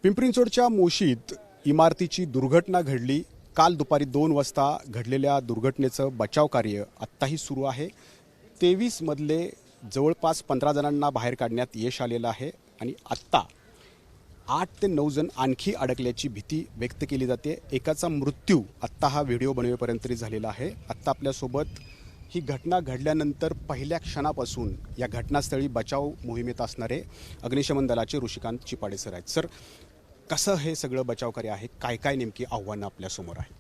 पिंपरी-चिंचवडच्या मोशीत इमारतीची दुर्घटना घडली। काल दुपारी 2 वाजता घडलेल्या दुर्घटनेचं बचाव कार्य आत्ताही सुरू आहे। 23 मधले जवळपास 15 जणांना बाहेर काढण्यात यश आलेलं आहे आणि आत्ता 8 ते 9 जण आणखी अडकल्याची भीती व्यक्त केली जाते। एकाचा मृत्यू आत्ता हा व्हिडिओ बनवेपर्यंत तरी झालेला आहे। आत्ता आपल्यासोबत ही घटना घडल्यानंतर पहिल्या क्षणापासून या घटनास्थळी बचाव मोहिमेत असणारे अग्निशमन दलाचे ऋषिकांत चिपाडे सर आहेत। सर, कसं हे सगळं बचावकार्य आहे, काय काय नेमकी आव्हानं आपल्यासमोर आहेत?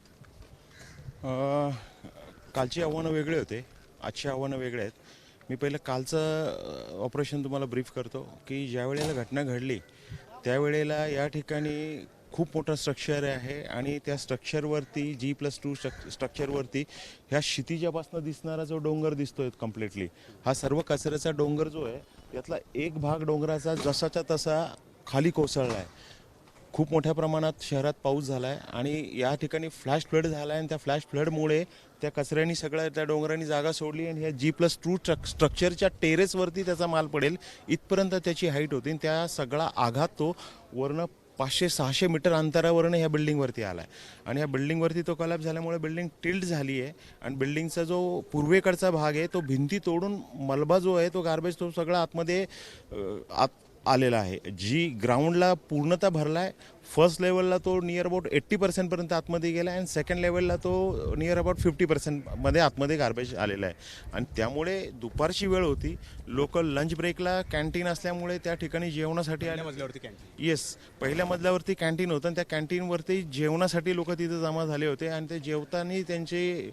कालची आव्हानं वेगळे होते, आजची आव्हानं वेगळे आहेत। मी पहिलं कालचं ऑपरेशन तुम्हाला ब्रीफ करतो की ज्या वेळेला घटना घडली त्यावेळेला या ठिकाणी खूप मोठं स्ट्रक्चर आहे आणि त्या स्ट्रक्चरवरती G+2 स्ट्रक्चरवरती ह्या क्षितिजापासून दिसणारा जो डोंगर दिसतोय कम्प्लिटली, हा सर्व कचऱ्याचा डोंगर जो आहे यातला एक भाग डोंगराचा जसाच्या तसा खाली कोसळला आहे। खूप मोठ्या प्रमाणात शहरात पाऊस झाला आहे आणि या ठिकाणी फ्लॅश फ्लड झाला आहे आणि त्या फ्लॅश फ्लडमुळे त्या कचऱ्यानी सगळ्या त्या डोंगरांनी जागा सोडली आणि ह्या G+2 स्ट्रक्चरच्या टेरेसवरती त्याचा माल पडेल इथपर्यंत त्याची हाईट होती। त्या सगळा आघात तो वरनं 500-600 मीटर अंतरावरनं ह्या बिल्डिंगवरती आला आहे आणि ह्या बिल्डिंगवरती तो कलॅप्स झाल्यामुळे बिल्डिंग टिल्ट झाली आहे आणि बिल्डिंगचा जो पूर्वेकडचा भाग आहे तो भिंती तोडून मलबा जो आहे तो गार्बेज तो सगळा आतमध्ये आलेला आहे। जी ग्राउंडला पूर्णतः भरला आहे। फर्स्ट लेवलला तो नियर अबाउट 80% पर्यंत आतमध्ये गेला आहे आणि सेकंड लेवलला तो नियर अबाउट 50% मध्ये आतमध्ये गार्बेज आलेला आहे आणि त्यामुळे दुपारची वेळ होती, लोक लंच ब्रेकला कॅन्टीन असल्यामुळे त्या ठिकाणी जेवणासाठी पहिल्या मजल्यावरती कॅन्टीन? येस, पहिल्या मजल्यावरती कॅन्टीन होतं आणि त्या कॅन्टीनवरती जेवणासाठी लोक तिथे जमा झाले होते आणि ते जेवताना त्यांची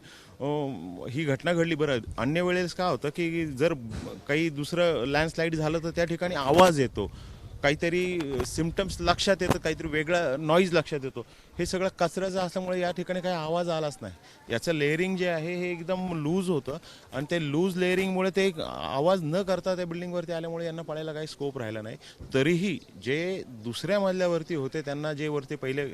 ही घटना घडली। बरं, अन्य वेळेस काय होतं की जर काही दुसरं लँडस्लाईड झालं तर त्या ठिकाणी आवाज येतो, काहीतरी सिम्पटम्स लक्षात येतं, काहीतरी वेगळा नॉईज लक्षात येतो। हे सगळं कचऱ्याचं असल्यामुळे या ठिकाणी काही आवाज आलाच नाही। याचं लेअरिंग जे आहे हे एकदम लूज होतं आणि ते लूज लेअरिंगमुळे ते आवाज न करता त्या बिल्डिंगवरती आल्यामुळे यांना पळायला काही स्कोप राहिला नाही। तरीही जे दुसऱ्या मजल्यावरती होते त्यांना जे वरती पहिले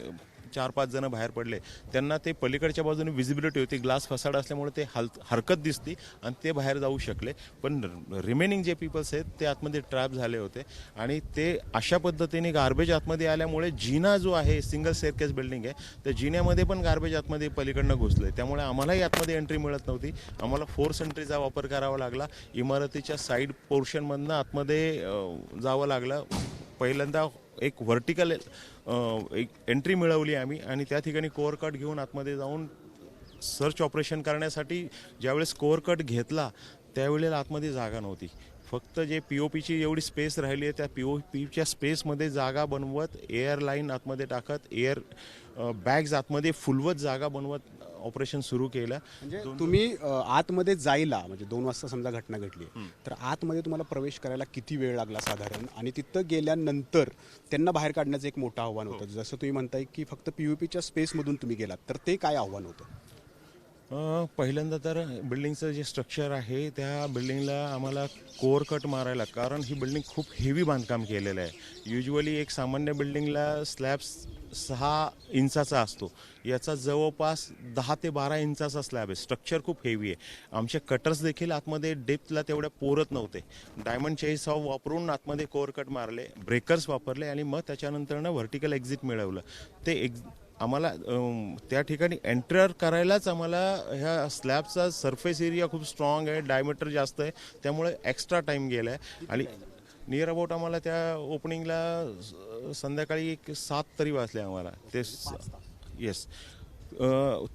4-5 जण बाहेर पडले त्यांना ते पलीकडच्या बाजूने विजिबिलिटी होती, ग्लास फसाड असल्यामुळे ते हरकत दिसती आणि ते बाहेर जाऊ शकले। पण रिमेनिंग जे पीपल्स आहेत ते आतमध्ये ट्रॅप झाले होते आणि ते अशा पद्धतीने गार्बेज आतमध्ये आल्यामुळे जिना जो आहे सिंगल स्टेअरकेस बिल्डिंग आहे त्या जिन्यामध्ये पण गार्बेज आतमध्ये पलीकडनं घुसले। त्यामुळे आम्हालाही आतमध्ये एंट्री मिळत नव्हती, आम्हाला फोर्स एंट्रीचा वापर करावा लागला। इमारतीच्या साईड पोर्शनमधनं आतमध्ये जावं लागलं। पहिल्यांदा एक व्हर्टिकल एक एंट्री मिळवली आम्ही आणि त्या ठिकाणी कोअर कट घेऊन आतमध्ये जाऊन सर्च ऑपरेशन करण्यासाठी ज्यावेळेस कोअर कट घेतला त्यावेळेला आतमध्ये जागा नव्हती। फक्त जे POPची एवढी स्पेस राहिली आहे त्या POPच्या स्पेसमध्ये जागा बनवत, एअर लाईन आतमध्ये टाकत, एअर बॅग्स आतमध्ये फुलवत जागा बनवत ऑपरेशन सुरू केलं। म्हणजे तुम्ही आतमध्ये जायला, म्हणजे 2 वाजता समजा घटना घडली तर आतमध्ये तुम्हाला प्रवेश करायला किती वेळ लागला साधारण, आणि तिथं गेल्यानंतर त्यांना बाहेर काढण्याचं एक मोठं आव्हान होतं। जसं तुम्ही म्हणताय की फक्त POPच्या स्पेसमधून तुम्ही गेलात, तर ते काय आव्हान होतं? पहिल्यांदा तर बिल्डिंगचं जे स्ट्रक्चर आहे त्या बिल्डिंगला आम्हाला कोअर कट मारायला, कारण ही बिल्डिंग खूप हेवी बांधकाम केलेलं आहे। युजली एक सामान्य बिल्डिंगला स्लॅब 6 इंचाचा असतो, याचा जवळपास 10 ते 12 इंचाचा स्लॅब आहे। स्ट्रक्चर खूप हेवी आहे। आमचे कटर्स देखील आतमध्ये डेप्थला तेवढ्या पोरत नव्हते। डायमंड चेसॉव वापरून आतमध्ये कोअर कट मारले, ब्रेकर्स वापरले आणि मग त्याच्यानंतरनं व्हर्टिकल एक्झिट मिळवलं। ते आम्हाला त्या ठिकाणी एंटर करायलाच आम्हाला ह्या स्लॅबचा सरफेस एरिया खूप स्ट्रॉंग आहे, डायमीटर जास्त आहे, त्यामुळे एक्स्ट्रा टाईम गेला आहे आणि नियर अबाउट आम्हाला त्या ओपनिंगला संध्याकाळी एक 7 तरी वाजले आम्हाला ते। येस,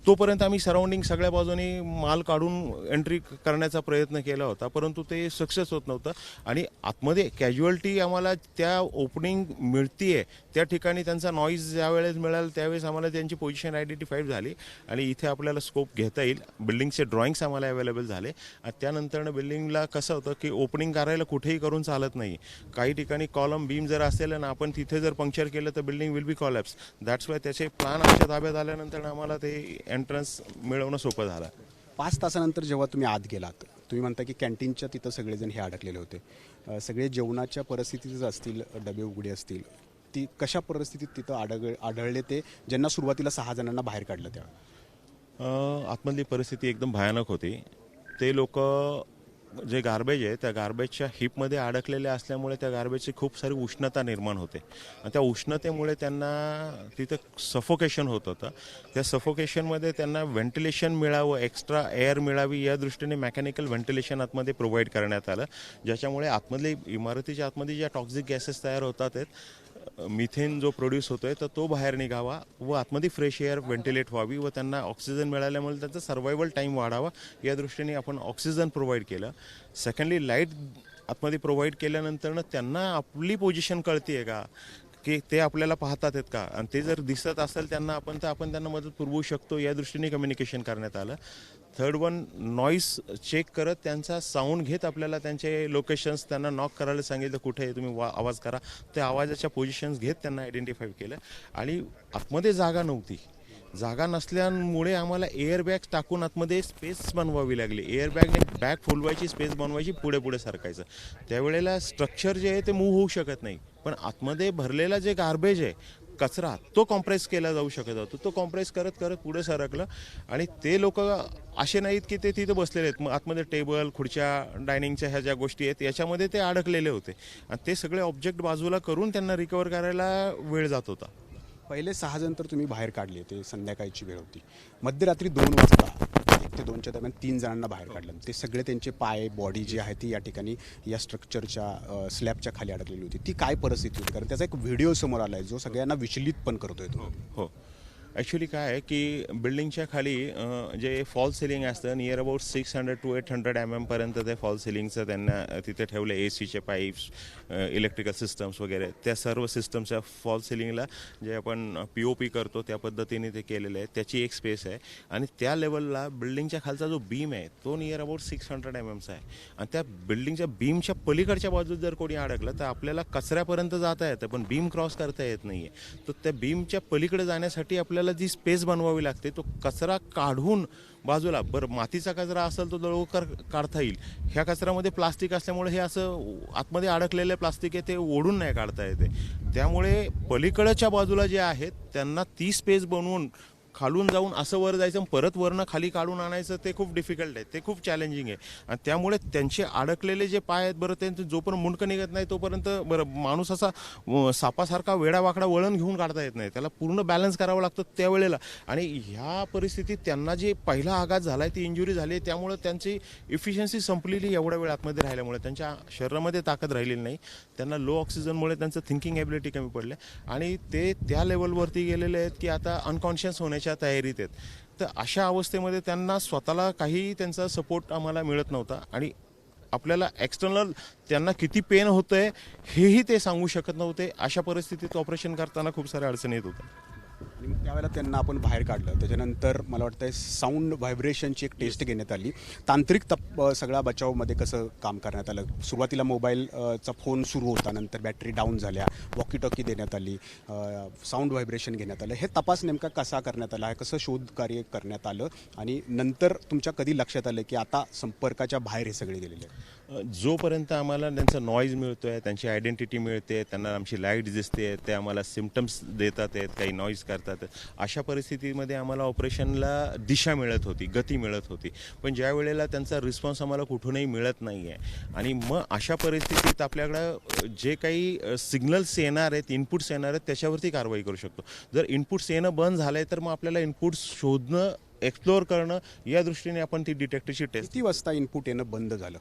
तोपर्यंत आम्ही सराउंडिंग सगळ्या बाजूनी माल काढून एंट्री करण्याचा प्रयत्न केला होता, परंतु ते सक्सेस होत नव्हतं आणि आतमध्ये कॅज्युअल्टी आम्हाला त्या ओपनिंग मिळतीये त्या ठिकाणी त्यांचा नॉईज ज्यावेळेस मिळाला त्यावेळेस आम्हाला त्यांची पोझिशन आयडेंटिफाईड झाली आणि इथे आपल्याला स्कोप घेता येईल। बिल्डिंगचे ड्रॉइंग्स आम्हाला अवेलेबल झाले आणि त्यानंतरनं बिल्डिंगला कसं होतं की ओपनिंग करायला कुठेही करून चालत नाही। काही ठिकाणी कॉलम बीम जर असेल आणि आपण तिथे जर पंक्चर केलं तर building will be collapse. That's why त्याचे प्लॅन आमच्या ताब्यात आल्यानंतर आम्हाला ते एंट्रन्स मिळवणं सोपं झालं। 5 तासानंतर जेव्हा तुम्ही आत गेलात, तुम्ही म्हणता की कॅन्टीनच्या तिथं सगळेजण हे अडकलेले होते, सगळे जेवणाच्या परिस्थितीतच असतील, डबे उघडे असतील, ती कशा परिस्थितीत तिथं आढळले ते, ज्यांना सुरुवातीला 6 जणांना बाहेर काढलं तेव्हा? आतमधली परिस्थिती एकदम भयानक होती। ते लोक जे गार्बेज आहे त्या गार्बेजच्या हिपमध्ये अडकलेले असल्यामुळे त्या गार्बेजची खूप सारी उष्णता निर्माण होते आणि त्या उष्णतेमुळे त्यांना तिथं सफोकेशन होत होतं. त्या सफोकेशनमध्ये त्यांना व्हेंटिलेशन मिळावं, एक्स्ट्रा एअर मिळावी या दृष्टीने मेकॅनिकल व्हेंटिलेशन आतमध्ये प्रोव्हाइड करण्यात आलं, ज्याच्यामुळे आतमधले इमारतीच्या आतमध्ये ज्या टॉक्सिक गॅसेस तयार होतात आहेत, मिथेन जो प्रोड्यूस होतोय तर तो बाहेर निघावा व आतमध्ये फ्रेश एअर व्हेंटिलेट व्हावी व त्यांना ऑक्सिजन मिळाल्यामुळे त्यांचा सर्वायवल टाईम वाढावा या दृष्टीने आपण ऑक्सिजन प्रोव्हाइड केलं. सेकंडली लाईट आतमध्ये प्रोव्हाइड केल्यानंतर त्यांना आपली पोझिशन कळते आहे का, की ते आपल्याला पाहतात आहेत का, आणि ते जर दिसत असेल त्यांना आपण त्यांना मदत पुरवू शकतो या दृष्टीने कम्युनिकेशन करण्यात आलं. थर्ड वन, नॉईस चेक करत त्यांचा साऊंड घेत आपल्याला त्यांचे लोकेशन्स त्यांना नॉक करायला सांगितलं, कुठे आहे तुम्ही आवाज करा, त्या आवाजाच्या पोझिशन्स घेत त्यांना आयडेंटिफाय केलं. आणि आतमध्ये जागा नव्हती, जागा नसल्यामुळे आम्हाला एअर बॅग्स टाकून आतमध्ये स्पेस बनवावी लागली. एअर बॅगने बॅग फुलवायची, स्पेस बनवायची, पुढे पुढे सरकायचं. त्यावेळेला स्ट्रक्चर जे आहे ते मूव्ह होऊ शकत नाही, पण आतमध्ये भरलेला जे गार्बेज आहे, कचरा, तो कॉम्प्रेस केला जाऊ शकत होता. तो कॉम्प्रेस करत करत पुढे सरकलं आणि ते लोक असे नाहीत की ते तिथे बसलेले आहेत, मग आतमध्ये टेबल, खुर्च्या, डायनिंगच्या ह्या ज्या गोष्टी आहेत याच्यामध्ये ते अडकलेले होते आणि ते सगळे ऑब्जेक्ट बाजूला करून त्यांना रिकवर करायला वेळ जात होता. पहिले 6 जण तर तुम्ही बाहेर काढले, ते संध्याकाळची वेळ होती. मध्यरात्री 2 वाजता 1 ते 2च्या दरम्यान 3 जणांना बाहेर काढलं. ते सगळे त्यांचे पाय, बॉडी जी आहे ती या ठिकाणी या स्ट्रक्चरच्या स्लॅबच्या खाली अडकलेली होती. ती काय परिस्थिती होती? कारण त्याचा एक व्हिडिओ समोर आला आहे जो सगळ्यांना विचलित पण करतोय तो. हो, ॲक्च्युली काय आहे की बिल्डिंगच्या खाली जे फॉल सिलिंग असतं, नियर अबाउट 600 to 800 mm पर्यंत ते फॉल सिलिंगचं त्यांना तिथे ठेवलं. ACचे पाईप्स, इलेक्ट्रिकल सिस्टम्स वगैरे त्या सर्व सिस्टमच्या फॉल सिलिंगला जे आपण POP करतो त्या पद्धतीने ते केलेलं आहे. त्याची एक स्पेस आहे आणि त्या लेवलला बिल्डिंगच्या खालचा जो बीम आहे तो नियर अबाउट 600 mmचा आहे आणि त्या बिल्डिंगच्या बीमच्या पलीकडच्या बाजूत जर कोणी अडकलं तर आपल्याला कचऱ्यापर्यंत जाता येतं, पण बीम क्रॉस करता येत नाही आहे. तर त्या बीमच्या पलीकडे जाण्यासाठी आपल्याला जी स्पेस बनवावी लागते, तो कचरा काढून बाजूला, बरं मातीचा कचरा असेल तो लवकर काढता येईल, ह्या कचऱ्यामध्ये प्लास्टिक असल्यामुळे हे असं आतमध्ये अडकलेले प्लास्टिक आहे ते ओढून नाही काढता येते. त्यामुळे पलीकडच्या बाजूला जे आहेत त्यांना ती स्पेस बनवून खालून जाऊन असं वर जायचं, परत वरनं खाली काढून आणायचं, ते खूप डिफिकल्ट आहे, ते खूप चॅलेंजिंग आहे. आणि त्यामुळे त्यांचे अडकलेले जे पाय आहेत, बरं त्यांचं जोपर्यंत मुंडकं निघत नाही तोपर्यंत बरं माणूस असा सापासारखा वेडावाकडा वळण घेऊन काढता येत नाही, त्याला पूर्ण बॅलन्स करावं लागतं त्यावेळेला. आणि ह्या परिस्थितीत त्यांना जे पहिला आघात झाला आहे, ती इंजुरी झाली आहे, त्यामुळे त्यांची इफिशियन्सी संपलेली एवढ्या वेळ आतमध्ये राहिल्यामुळे, त्यांच्या शरीरामध्ये ताकद राहिलेली नाही, त्यांना लो ऑक्सिजनमुळे त्यांचं थिंकिंग ॲबिलिटी कमी पडले आणि ते त्या लेवलवरती गेलेले आहेत की आता अनकॉन्शियस होण्याच्या तयारीत आहेत. तर अशा अवस्थेमध्ये त्यांना स्वतःला काही त्यांचा सपोर्ट आम्हाला मिळत नव्हता आणि आपल्याला एक्सटर्नल त्यांना किती पेन होतंय हेही ते सांगू शकत नव्हते. अशा परिस्थितीत ऑपरेशन करताना खूप साऱ्या अडचणी येत होत्या. आणि मग त्यावेळेला त्यांना आपण बाहेर काढलं. त्याच्यानंतर मला वाटतं साऊंड व्हायब्रेशनची एक टेस्ट घेण्यात आली. तांत्रिक सगळ्या बचावमध्ये कसं काम करण्यात आलं? सुरुवातीला मोबाईलचा फोन सुरू होता, नंतर बॅटरी डाऊन झाल्या, वॉकी टॉकी देण्यात आली, साऊंड व्हायब्रेशन घेण्यात आलं. हे तपास नेमका कसा करण्यात आला, कसं शोधकार्य करण्यात आलं आणि नंतर तुमच्या कधी लक्षात आलं की आता संपर्काच्या बाहेर हे सगळे गेलेले आहेत? जोपर्यंत आम्हाला त्यांचा नॉईज मिळतोय, त्यांची आयडेंटिटी मिळते, त्यांना आमची लाईट दिसते, ते आम्हाला सिम्पटम्स देतात आहेत, काही नॉईज करतात, अशा परिस्थितीमध्ये आम्हाला ऑपरेशनला दिशा मिळत होती, गती मिळत होती. पण ज्या वेळेला त्यांचा रिस्पॉन्स आम्हाला कुठूनही मिळत नाही आहे आणि मग अशा परिस्थितीत आपल्याकडं जे काही सिग्नल्स येणार आहेत, इनपुट्स येणार आहेत, त्याच्यावरती कारवाई करू शकतो. जर इनपुट्स येणं बंद झालं आहे तर मग आपल्याला इनपुट्स शोधणं, एक्सप्लोअर करणं या दृष्टीने आपण ती डिटेक्टरची टेस्ट. किती वाजता इनपुट येणं बंद झालं?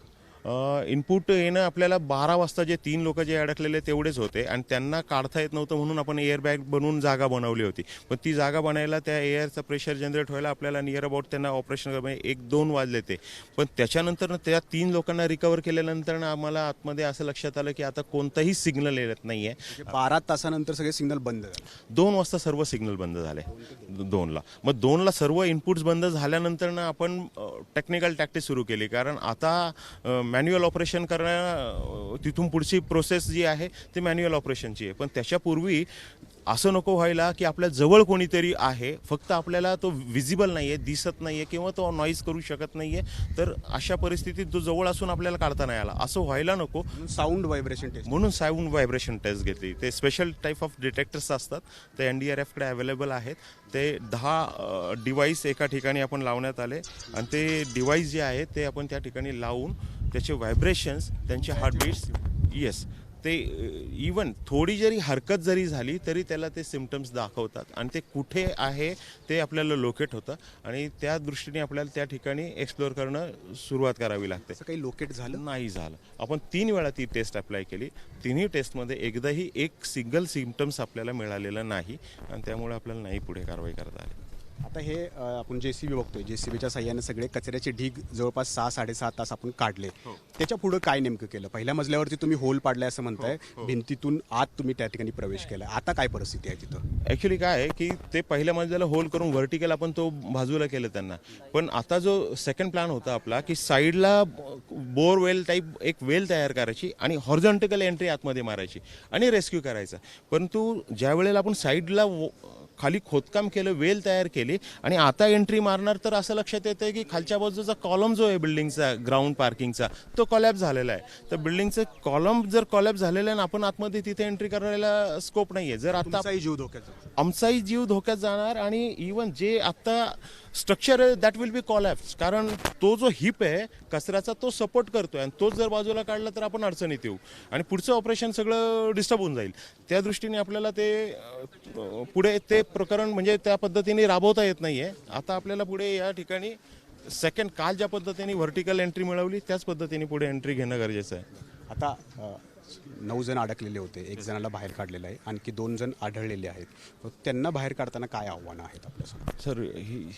इनपुट येणं आपल्याला 12 वाजता जे 3 लोक जे अडकलेले तेवढेच होते आणि त्यांना काढता येत नव्हतं म्हणून आपण एअर बॅग बनवून जागा बनवली होती. पण ती जागा बनायला त्या एअरचा प्रेशर जनरेट व्हायला आपल्याला नियर अबाउट त्यांना ऑपरेशन 1-2 वाजले ते. पण त्याच्यानंतर त्या 3 लोकांना रिकवर केल्यानंतर आम्हाला आतमध्ये असं लक्षात आलं की आता कोणताही सिग्नल येत नाही आहे. 12 तासानंतर सगळे सिग्नल बंद झाले. 2 वाजता सर्व सिग्नल बंद झाले. 2ला मग 2ला सर्व इनपुट्स बंद झाल्यानंतर आपण टेक्निकल टॅक्टिस सुरू केली, कारण आता मॅन्युअल ऑपरेशन करणं, तिथून पुढची प्रोसेस जी आहे ती मॅन्युअल ऑपरेशनची आहे. पण त्याच्यापूर्वी असं नको व्हायला की आपल्या जवळ कोणीतरी आहे, फक्त आपल्याला तो विजिबल नाही आहे, दिसत नाही आहे किंवा तो नॉईज करू शकत नाही आहे, तर अशा परिस्थितीत जो जवळ असून आपल्याला काढता नाही आला, असं व्हायला नको. साऊंड व्हायब्रेशन टेस्ट म्हणून साऊंड व्हायब्रेशन टेस्ट घेतली. ते स्पेशल टाईप ऑफ डिटेक्टर्स असतात, ते NDRFकडे अवेलेबल आहेत. ते 10 डिव्हाइस एका ठिकाणी आपण लावण्यात आले आणि ते डिव्हाइस जे आहे ते आपण त्या ठिकाणी लावून त्याचे व्हायब्रेशन्स, त्यांचे हार्टबीट्स, येस, ते इवन थोडी जरी हरकत जरी झाली तरी त्याला ते सिम्पटम्स दाखवतात आणि ते कुठे आहे ते आपल्याला लोकेट होतं आणि त्या दृष्टीने आपल्याला त्या ठिकाणी एक्सप्लोअर करणं सुरुवात करावी लागते. असं काही लोकेट झालं? नाही झालं. आपण 3 वेळा ती टेस्ट अप्लाय केली. तिन्ही टेस्टमध्ये एकदाही एक सिंगल सिम्पटम्स आपल्याला मिळालेलं नाही आणि त्यामुळे आपल्याला नाही पुढे कारवाई करता आली. आता हे आपण JCB बघतोय, JCBच्या साह्याने सगळे कचऱ्याचे ढीग जवळपास 6-6.5 तास आपण काढले. त्याच्या पुढे काय नेमकं केलं? पहिल्या मजल्यावरती तुम्ही होल पाडलाय असं म्हणताय, भिंतीतून आत तुम्ही त्या ठिकाणी प्रवेश केला. आता काय परिस्थिती आहे तिथं? ॲक्च्युली काय आहे की ते पहिल्या मजल्याला होल करून व्हर्टिकल आपण तो बाजूला केलं त्यांना, पण आता जो सेकंड प्लॅन होता आपला की साईडला बोरवेल टाईप एक वेल तयार करायची आणि हॉरिझॉन्टल एंट्री आतमध्ये मारायची आणि रेस्क्यू करायचा. परंतु ज्या वेळेला आपण साईडला खाली खोदकाम केलं, वेल तयार केली आणि आता एंट्री मारणार तर असं लक्षात येतं की खालच्या बाजूचा कॉलम जो आहे बिल्डिंगचा, ग्राउंड पार्किंगचा, तो कॉलॅप्स झालेला आहे. तर बिल्डिंगचं कॉलम जर कॉलॅप्स झालेलं आहे आणि आपण आतमध्ये तिथे एंट्री करायला स्कोप नाही आहे. जर आता तुमचाही जीव धोक्यात जातो. आमचाही जीव धोक्यात जाणार आणि इवन जे आता स्ट्रक्चर आहे दॅट विल बी कॉलॅप्स, कारण तो जो हिप आहे कचऱ्याचा तो सपोर्ट करतोय आणि तोच जर बाजूला काढला तर आपण अडचणीत येऊ आणि पुढचं ऑपरेशन सगळं डिस्टर्ब होऊन जाईल. त्या दृष्टीने आपल्याला ते पुढे ते प्रकरण म्हणजे त्या पद्धतीने राबवता येत नाहीये. आता आपल्याला पुढे या ठिकाणी सेकंड काल ज्या पद्धतीने व्हर्टिकल एंट्री मिळवली त्याच पद्धतीने पुढे एंट्री घेणं गरजेचं आहे. आता 9 जण अडकलेले होते, 1 जणाला बाहेर काढलेलं आहे, आणखी 2 जण आढळलेले आहेत. मग त्यांना बाहेर काढताना काय आव्हानं आहेत आपल्यासमोर? सर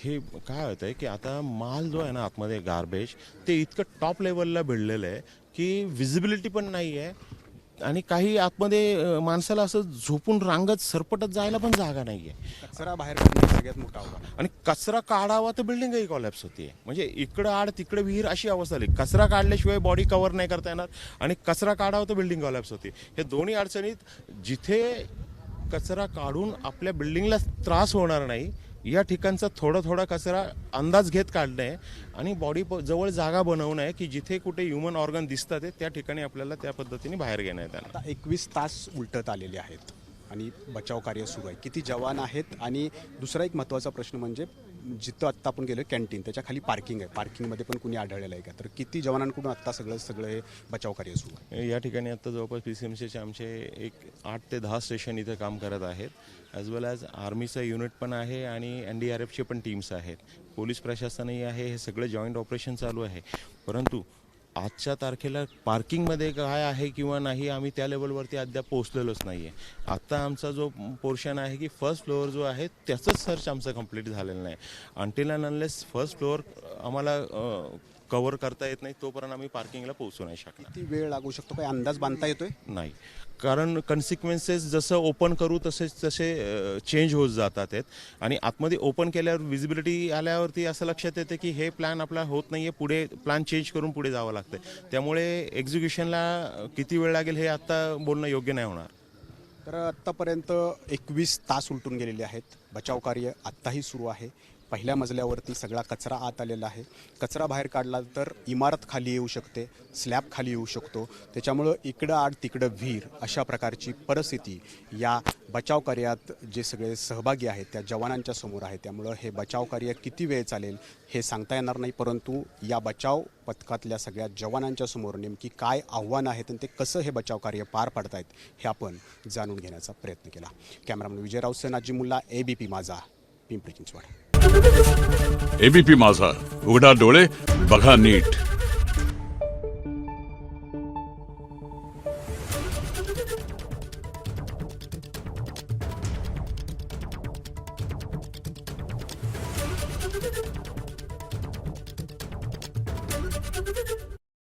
हे काय होतं आहे की आता माल जो आहे ना आतमध्ये गार्बेज ते इतकं टॉप लेवलला भिडलेलं आहे की विजिबिलिटी पण नाही आहे आणि काही आतमध्ये माणसाला असं झोपून रांगत सरपटत जायला पण जागा नाही आहे. कचरा बाहेर काढणं हे सगळ्यात मोठं आव्हान आहे. आणि कचरा काढावा तर बिल्डिंगही कॉलॅप्स होती. म्हणजे इकडं आड तिकडं विहीर अशी अवस्था आली. कचरा काढल्याशिवाय बॉडी कव्हर नाही करता येणार आणि कचरा काढावा तर बिल्डिंग कॉलॅप्स होती. हे दोन्ही अडचणीत जिथे कचरा काढून आपल्या बिल्डिंगला त्रास होणार नाही या ठिकाणचा थोडा थोडा कचरा अंदाज घेत काढणं आहे आणि बॉडी जवळ जागा बनवणं आहे की जिथे कुठे ह्युमन ऑर्गन दिसतात त्या ठिकाणी आपल्याला त्या पद्धतीने बाहेर घेणं आहे. त्यांना आता 21 तास उलटत आलेले आहेत आणि बचाव कार्य सुरू आहे. किती जवान आहेत? आणि दुसरा एक महत्त्वाचा प्रश्न म्हणजे जिथं आत्ता आपण गेलो कॅन्टीन त्याच्या खाली पार्किंग आहे, पार्किंगमध्ये पण कुणी आढळलेलं आहे का? तर किती जवानांकडून आत्ता सगळं हे बचाव कार्य सुरू आहे? या ठिकाणी आता जवळपास PCMCचे आमचे एक 8 ते 10 स्टेशन इथे काम करत आहेत. ॲज वेल ॲज आर्मीचं युनिट पण आहे आणि NDRFचे पण टीम्स आहेत, पोलीस प्रशासनही आहे. हे सगळं जॉईंट ऑपरेशन चालू आहे. परंतु आजच्या तारखेला पार्किंगमध्ये काय आहे किंवा नाही आम्ही त्या लेवलवरती अद्याप पोहोचलेलोच नाही आहे. आत्ता आमचा जो पोर्शन आहे की फर्स्ट फ्लोअर जो आहे त्याचंच सर्च आमचं कंप्लीट झालेलं नाही. Until and unless first floor आम्हाला कव्हर करता येत नाही तोपर्यंत आम्ही पार्किंगला पोहोचू नाही शकणार. किती वेळ लागू शकतो? काही अंदाज बांधता येतोय? नाही, कारण कन्सिक्वेन्सेस जसं ओपन करू तसे चेंज होत जातात आहेत आणि आतमध्ये ओपन केल्यावर विजिबिलिटी आल्यावरती असं लक्षात येतं की हे प्लॅन आपला होत नाही आहे, पुढे प्लॅन चेंज करून पुढे जावं लागतं. त्यामुळे एक्झिक्युशनला किती वेळ लागेल हे आत्ता बोलणं योग्य नाही होणार. तर आत्तापर्यंत 21 तास उलटून गेलेले आहेत. बचाव कार्य आत्ताही सुरू आहे. पहिल्या मजल्यावरती सगळा कचरा आत आलेला आहे. कचरा बाहेर काढला तर इमारत खाली येऊ शकते, स्लॅब खाली येऊ शकतो. त्याच्यामुळं इकडं आड तिकडं विहीर अशा प्रकारची परिस्थिती या बचाव कार्यात जे सगळे सहभागी आहेत त्या जवानांच्या समोर आहे. त्यामुळं हे बचाव कार्य किती वेळ चालेल हे सांगता येणार नाही, परंतु या बचाव पथकातल्या सगळ्या जवानांच्या समोर नेमकी काय आव्हानं आहेत आणि ते कसं हे बचाव कार्य पार पाडतायत हे आपण जाणून घेण्याचा प्रयत्न केला. कॅमेरामन विजय राऊत, नाजिमुल्ला, ABP माझा, पिंपरी चिंचवड. ABP माझा, उघडा डोळे बघा नीट. Thank you.